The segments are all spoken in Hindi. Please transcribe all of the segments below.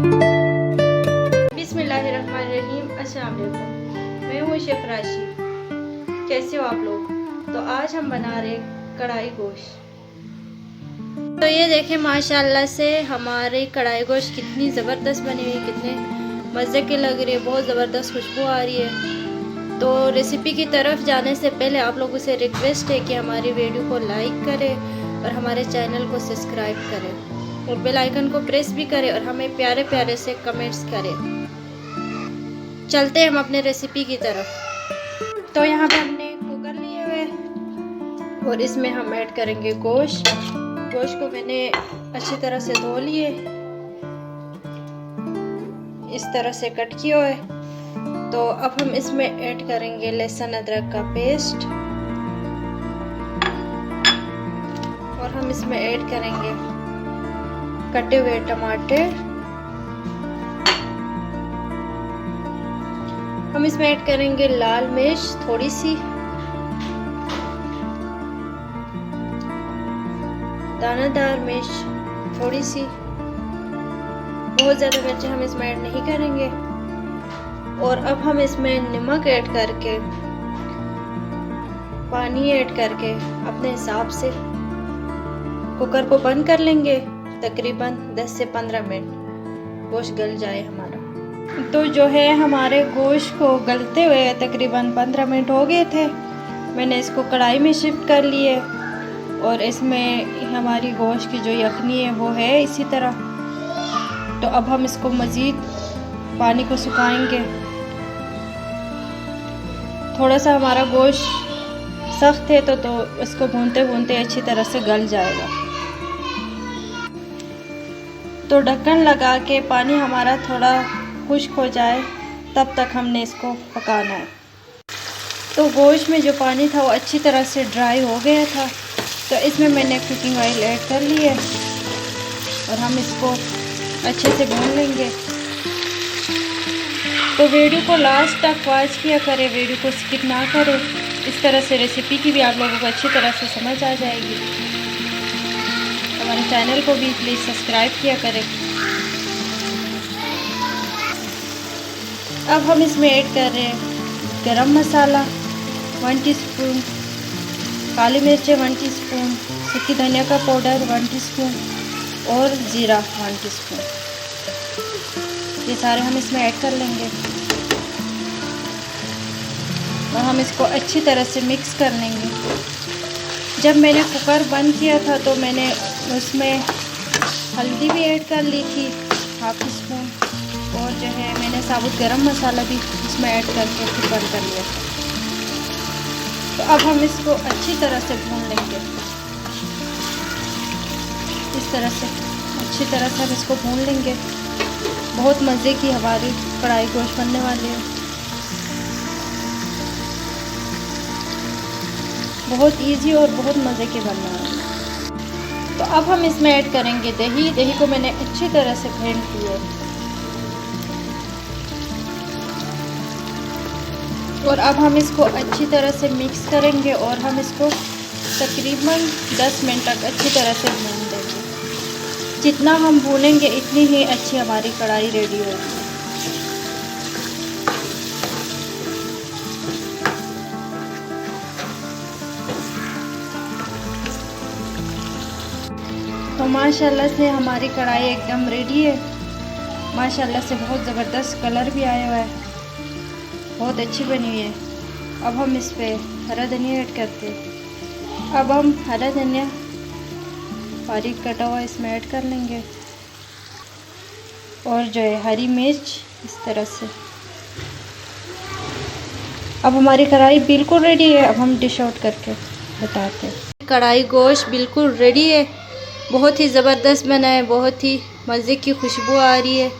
बिस्मिल्लाहिर्रहमानिर्रहीम। अस्सलाम वालेकुम। मैं हूँ शेफ राशि। कैसे हो आप लोग? तो आज हम बना रहे कढ़ाई गोश्त। तो ये देखें माशाल्लाह से हमारी कढ़ाई गोश्त कितनी ज़बरदस्त बनी हुई है, कितने मज़े की लग रही है, बहुत ज़बरदस्त खुशबू आ रही है। तो रेसिपी की तरफ जाने से पहले आप लोगों से रिक्वेस्ट है कि हमारी वीडियो को लाइक करें और हमारे चैनल को सब्सक्राइब करें और बेल आइकन को प्रेस भी करें और हमें प्यारे प्यारे से कमेंट्स करें। चलते हैं हम अपने रेसिपी की तरफ। तो यहाँ पे हमने कुकर लिए हुए और इसमें हम ऐड करेंगे गोश्त। गोश्त को मैंने अच्छी तरह से धो लिए, इस तरह से कट किया है। तो अब हम इसमें ऐड करेंगे लहसुन अदरक का पेस्ट और हम इसमें ऐड करेंगे कटे हुए टमाटर। हम इसमें ऐड करेंगे लाल मिर्च थोड़ी सी, दानादार मिर्च थोड़ी सी, बहुत ज़्यादा मिर्च हम इसमें ऐड नहीं करेंगे। और अब हम इसमें नमक ऐड करके, पानी ऐड करके अपने हिसाब से कुकर को बंद कर लेंगे। तकरीबन 10 से 15 मिनट गोश्त गल जाए हमारा। तो जो है हमारे गोश्त को गलते हुए तकरीबन 15 मिनट हो गए थे। मैंने इसको कढ़ाई में शिफ्ट कर लिए और इसमें हमारी गोश्त की जो यखनी है वो है इसी तरह। तो अब हम इसको मज़ीद पानी को सुखाएंगे। थोड़ा सा हमारा गोश्त सख्त है तो इसको भूनते भूनते अच्छी तरह से गल जाएगा। तो ढक्कन लगा के पानी हमारा थोड़ा खुश्क हो जाए तब तक हमने इसको पकाना है। तो गोश्त में जो पानी था वो अच्छी तरह से ड्राई हो गया था। तो इसमें मैंने कुकिंग ऑयल ऐड कर ली है और हम इसको अच्छे से भून लेंगे। तो वीडियो को लास्ट तक वॉच किया करें, वीडियो को स्किप ना करें। इस तरह से रेसिपी की भी आप लोगों को अच्छी तरह से समझ आ जाएगी। हमारे चैनल को भी प्लीज़ सब्सक्राइब किया करें। अब हम इसमें ऐड कर रहे हैं गरम मसाला 1 टीस्पून, काली मिर्चें 1 टीस्पून, सूखी धनिया का पाउडर 1 टीस्पून और ज़ीरा 1 टीस्पून। ये सारे हम इसमें ऐड कर लेंगे और हम इसको अच्छी तरह से मिक्स कर लेंगे। जब मैंने कुकर बंद किया था तो मैंने उसमें हल्दी भी ऐड कर ली थी 1/2 टीस्पून और जो है मैंने साबुत गरम मसाला भी इसमें ऐड करके फिर बंद कर लिया था। तो अब हम इसको अच्छी तरह से भून लेंगे। इस तरह से अच्छी तरह से हम इसको भून लेंगे। बहुत मज़े की हमारी कढ़ाई गोश्त बनने वाली है, बहुत इजी और बहुत मज़े के बनने वाली है। तो अब हम इसमें ऐड करेंगे दही। दही को मैंने अच्छी तरह से फेंट लिया है और अब हम इसको अच्छी तरह से मिक्स करेंगे और हम इसको तकरीबन 10 मिनट तक अच्छी तरह से भून देंगे। जितना हम भूनेंगे इतनी ही अच्छी हमारी कढ़ाई रेडी होगी। तो माशाल्लाह से हमारी कढ़ाई एकदम रेडी है। माशाल्लाह से बहुत ज़बरदस्त कलर भी आया हुआ है, बहुत अच्छी बनी हुई है। अब हम इस पे हरा धनिया ऐड करते हैं। अब हम हरा धनिया बारीक कटा हुआ इसमें ऐड कर लेंगे और जो है हरी मिर्च इस तरह से। अब हमारी कढ़ाई बिल्कुल रेडी है। अब हम डिश आउट करके बताते हैं। कढ़ाई गोश्त बिल्कुल रेडी है, बहुत ही ज़बरदस्त बना है, बहुत ही मज़े की खुशबू आ रही है।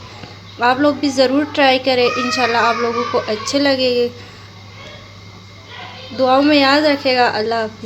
आप लोग भी ज़रूर ट्राई करें, इंशाल्लाह आप लोगों को अच्छे लगेंगे। दुआओं में याद रखेगा। अल्लाह हाफ़िज़।